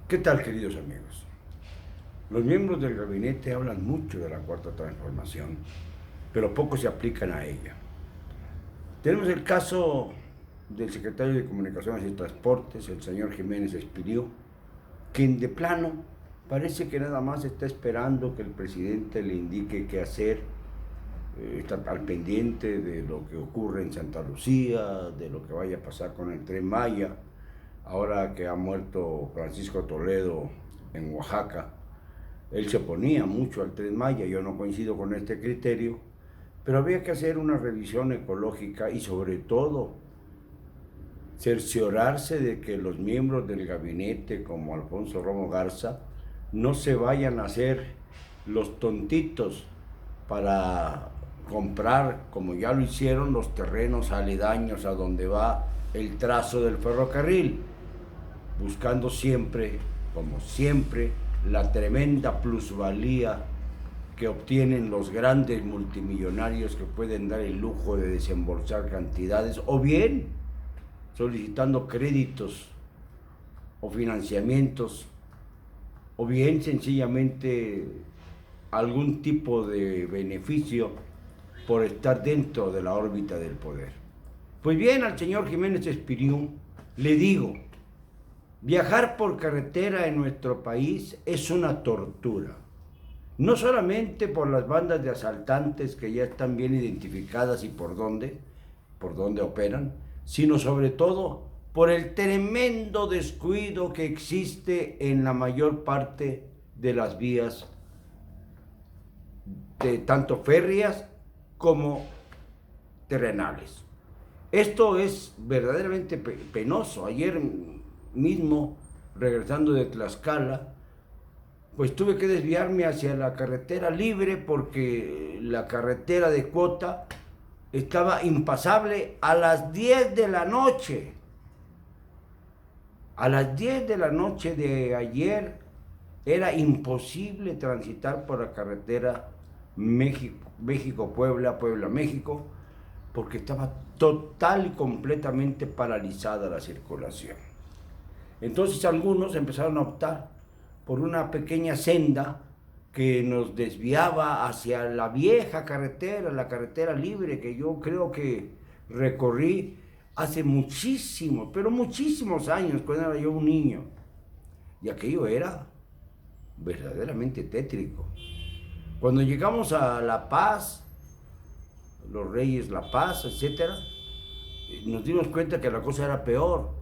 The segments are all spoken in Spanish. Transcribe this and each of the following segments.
¿Qué tal, queridos amigos? Los miembros del gabinete hablan mucho de la Cuarta Transformación, pero poco se aplican a ella. Tenemos el caso del secretario de Comunicaciones y Transportes, el señor Jiménez Espriu, quien de plano parece que nada más está esperando que el presidente le indique qué hacer, está al pendiente de lo que ocurre en Santa Lucía, de lo que vaya a pasar con el Tren Maya, ahora que ha muerto Francisco Toledo en Oaxaca. Él se oponía mucho al Tren Maya, yo no coincido con este criterio, pero había que hacer una revisión ecológica y sobre todo cerciorarse de que los miembros del gabinete como Alfonso Romo Garza no se vayan a hacer los tontitos para comprar, como ya lo hicieron, los terrenos aledaños a donde va el trazo del ferrocarril, buscando siempre, como siempre, la tremenda plusvalía que obtienen los grandes multimillonarios que pueden dar el lujo de desembolsar cantidades, o bien solicitando créditos o financiamientos, o bien sencillamente algún tipo de beneficio por estar dentro de la órbita del poder. Pues bien, al señor Jiménez Espriu le digo, viajar por carretera en nuestro país es una tortura. No solamente por las bandas de asaltantes que ya están bien identificadas y por dónde operan, sino sobre todo por el tremendo descuido que existe en la mayor parte de las vías, de tanto férreas como terrenales. Esto es verdaderamente penoso. Ayer mismo, regresando de Tlaxcala, pues tuve que desviarme hacia la carretera libre porque la carretera de cuota estaba impasable a las 10 de la noche. A las 10 de la noche de ayer era imposible transitar por la carretera México-Puebla, Puebla-México, porque estaba total y completamente paralizada la circulación. Entonces algunos empezaron a optar por una pequeña senda que nos desviaba hacia la vieja carretera, la carretera libre, que yo creo que recorrí hace muchísimos, pero muchísimos años, cuando era yo un niño. Y aquello era verdaderamente tétrico. Cuando llegamos a La Paz, los Reyes La Paz, etcétera, nos dimos cuenta que la cosa era peor,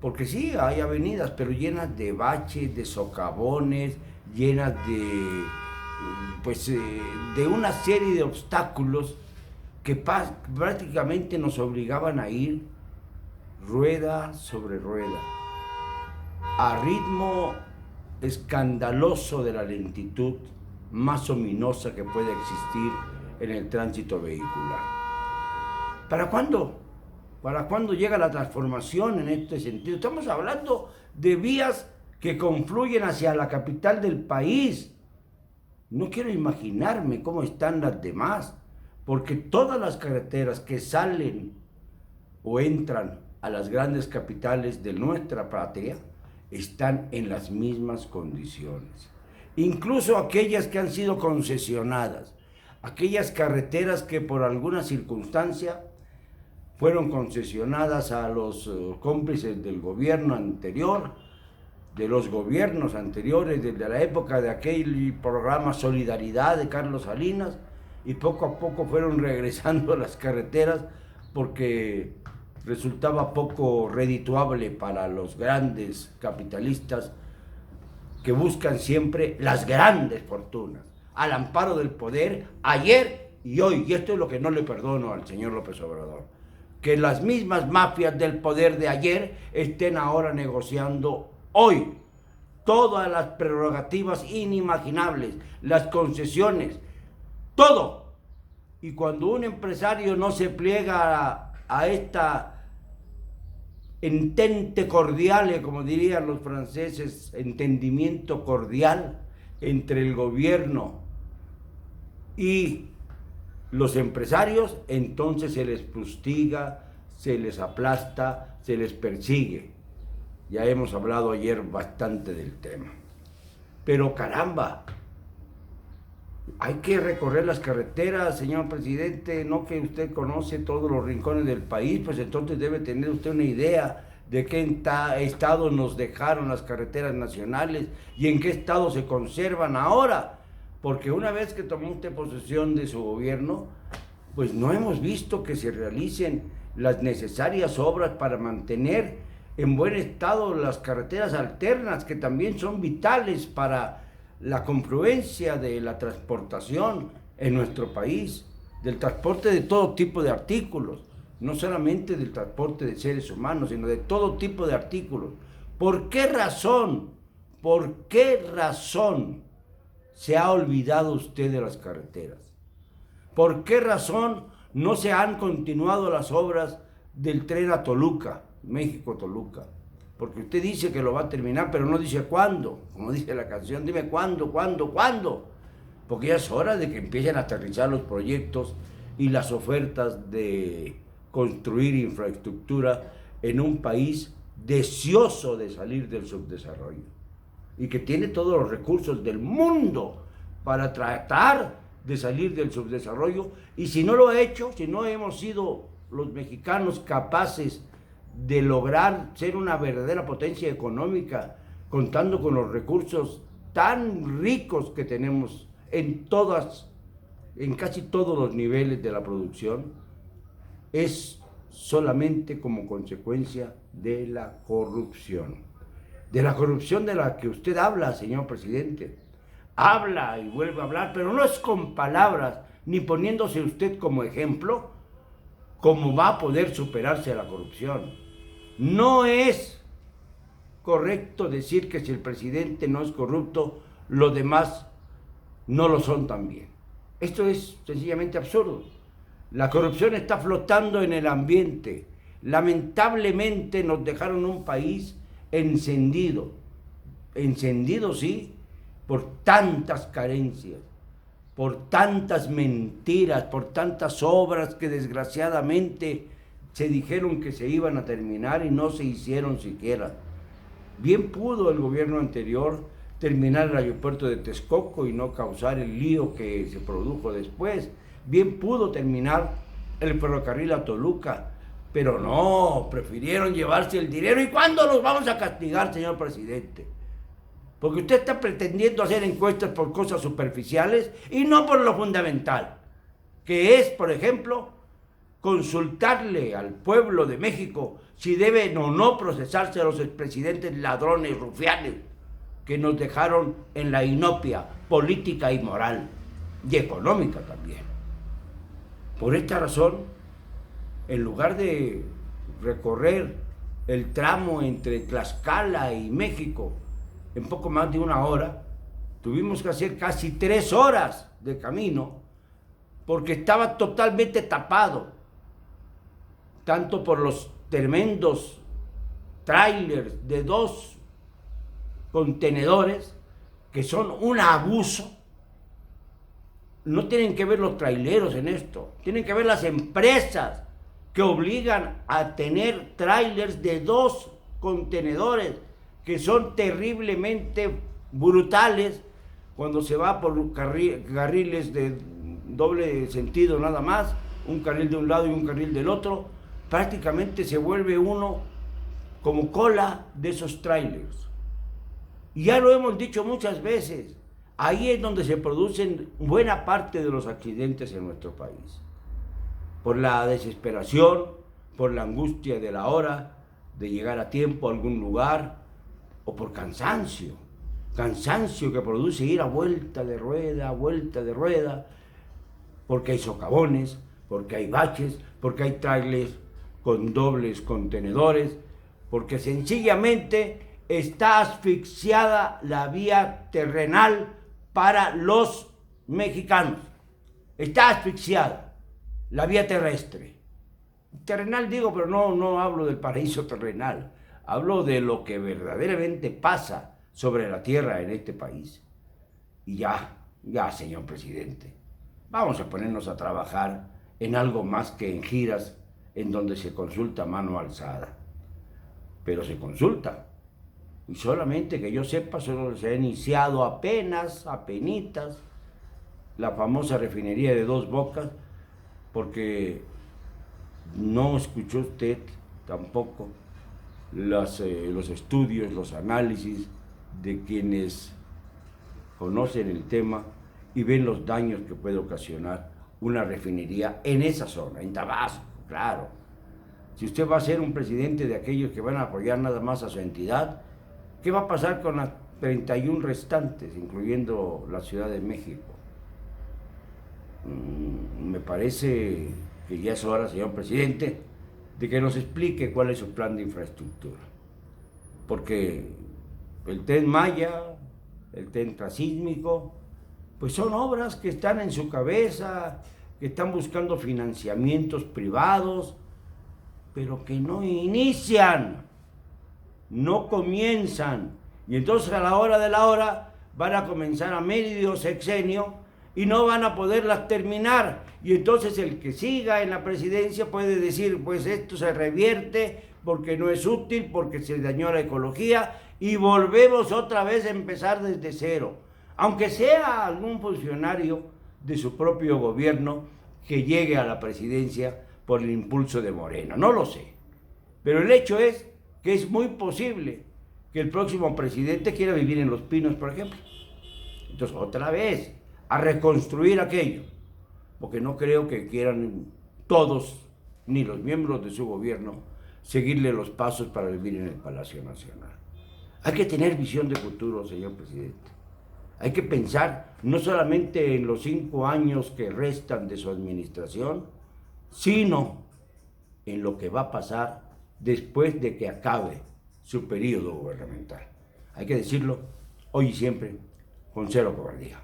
porque sí, hay avenidas, pero llenas de baches, de socavones, llenas de, pues, de una serie de obstáculos que prácticamente nos obligaban a ir rueda sobre rueda, a ritmo escandaloso de la lentitud más ominosa que puede existir en el tránsito vehicular. ¿Para cuándo? ¿Para cuándo llega la transformación en este sentido? Estamos hablando de vías que confluyen hacia la capital del país. No quiero imaginarme cómo están las demás, porque todas las carreteras que salen o entran a las grandes capitales de nuestra patria están en las mismas condiciones. Incluso aquellas que han sido concesionadas, aquellas carreteras que por alguna circunstancia fueron concesionadas a los cómplices del gobierno anterior, de los gobiernos anteriores, desde la época de aquel programa Solidaridad de Carlos Salinas, y poco a poco fueron regresando a las carreteras porque resultaba poco redituable para los grandes capitalistas que buscan siempre las grandes fortunas, al amparo del poder, ayer y hoy. Y esto es lo que no le perdono al señor López Obrador, que las mismas mafias del poder de ayer estén ahora negociando hoy todas las prerrogativas inimaginables, las concesiones, todo. Y cuando un empresario no se pliega a esta entente cordiale, como dirían los franceses, entendimiento cordial entre el gobierno y los empresarios, entonces se les fustiga, se les aplasta, se les persigue. Ya hemos hablado ayer bastante del tema. Pero caramba, hay que recorrer las carreteras, señor presidente, no que usted conoce todos los rincones del país, pues entonces debe tener usted una idea de qué estado nos dejaron las carreteras nacionales y en qué estado se conservan ahora. Porque una vez que tomó usted posesión de su gobierno, pues no hemos visto que se realicen las necesarias obras para mantener en buen estado las carreteras alternas, que también son vitales para la confluencia de la transportación en nuestro país, del transporte de todo tipo de artículos, no solamente del transporte de seres humanos, sino de todo tipo de artículos. ¿Por qué razón? ¿Por qué razón se ha olvidado usted de las carreteras? ¿Por qué razón no se han continuado las obras del tren a Toluca, México-Toluca? Porque usted dice que lo va a terminar, pero no dice cuándo. Como dice la canción, dime cuándo. Porque ya es hora de que empiecen a aterrizar los proyectos y las ofertas de construir infraestructura en un país deseoso de salir del subdesarrollo y que tiene todos los recursos del mundo para tratar de salir del subdesarrollo. Y si no lo ha hecho, si no hemos sido los mexicanos capaces de lograr ser una verdadera potencia económica, contando con los recursos tan ricos que tenemos en casi todos los niveles de la producción, es solamente como consecuencia de la corrupción. De la corrupción de la que usted habla, señor presidente. Habla y vuelve a hablar, pero no es con palabras, ni poniéndose usted como ejemplo, cómo va a poder superarse la corrupción. No es correcto decir que si el presidente no es corrupto, los demás no lo son también. Esto es sencillamente absurdo. La corrupción está flotando en el ambiente. Lamentablemente nos dejaron un país encendido. Encendido, sí, por tantas carencias, por tantas mentiras, por tantas obras que desgraciadamente se dijeron que se iban a terminar y no se hicieron siquiera. Bien pudo el gobierno anterior terminar el aeropuerto de Texcoco y no causar el lío que se produjo después. Bien pudo terminar el ferrocarril a Toluca, pero no, prefirieron llevarse el dinero. ¿Y cuándo los vamos a castigar, señor presidente? Porque usted está pretendiendo hacer encuestas por cosas superficiales y no por lo fundamental, que es, por ejemplo, consultarle al pueblo de México si deben o no procesarse a los expresidentes ladrones, rufianes, que nos dejaron en la inopia política y moral, y económica también. Por esta razón, en lugar de recorrer el tramo entre Tlaxcala y México en poco más de una hora, tuvimos que hacer casi 3 horas de camino porque estaba totalmente tapado, tanto por los tremendos trailers de 2 contenedores que son un abuso. No tienen que ver los traileros en esto, tienen que ver las empresas que obligan a tener trailers de 2 contenedores que son terriblemente brutales cuando se va por carriles de doble sentido nada más, un carril de un lado y un carril del otro. Prácticamente se vuelve uno como cola de esos trailers. Y ya lo hemos dicho muchas veces, ahí es donde se producen buena parte de los accidentes en nuestro país. Por la desesperación, por la angustia de la hora, de llegar a tiempo a algún lugar, o por cansancio que produce ir a vuelta de rueda, porque hay socavones, porque hay baches, porque hay trailers con dobles contenedores, porque sencillamente está asfixiada la vía terrenal para los mexicanos. Está asfixiada la vía terrestre. Terrenal digo, pero no hablo del paraíso terrenal. Hablo de lo que verdaderamente pasa sobre la tierra en este país. Y ya, señor presidente, vamos a ponernos a trabajar en algo más que en giras en donde se consulta a mano alzada. Pero se consulta, Y solamente que yo sepa, solo se ha iniciado apenitas, la famosa refinería de Dos Bocas, porque no escuchó usted tampoco los estudios, los análisis de quienes conocen el tema y ven los daños que puede ocasionar una refinería en esa zona, en Tabasco, claro. Si usted va a ser un presidente de aquellos que van a apoyar nada más a su entidad, ¿qué va a pasar con las 31 restantes, incluyendo la Ciudad de México? Me parece que ya es hora, señor presidente, de que nos explique cuál es su plan de infraestructura. Porque el Tren Maya, el Tren Transísmico, pues son obras que están en su cabeza, que están buscando financiamientos privados, pero que no inician, no comienzan. Y entonces a la hora de la hora van a comenzar a medio sexenio y no van a poderlas terminar. Y entonces el que siga en la presidencia puede decir, pues esto se revierte porque no es útil, porque se dañó la ecología y volvemos otra vez a empezar desde cero. Aunque sea algún funcionario de su propio gobierno que llegue a la presidencia por el impulso de Morena, no lo sé. Pero el hecho es que es muy posible que el próximo presidente quiera vivir en Los Pinos, por ejemplo. Entonces, otra vez, a reconstruir aquello, porque no creo que quieran todos, ni los miembros de su gobierno, seguirle los pasos para vivir en el Palacio Nacional. Hay que tener visión de futuro, señor presidente. Hay que pensar no solamente en los 5 años que restan de su administración, sino en lo que va a pasar después de que acabe su periodo gubernamental. Hay que decirlo hoy y siempre con cero cobardía.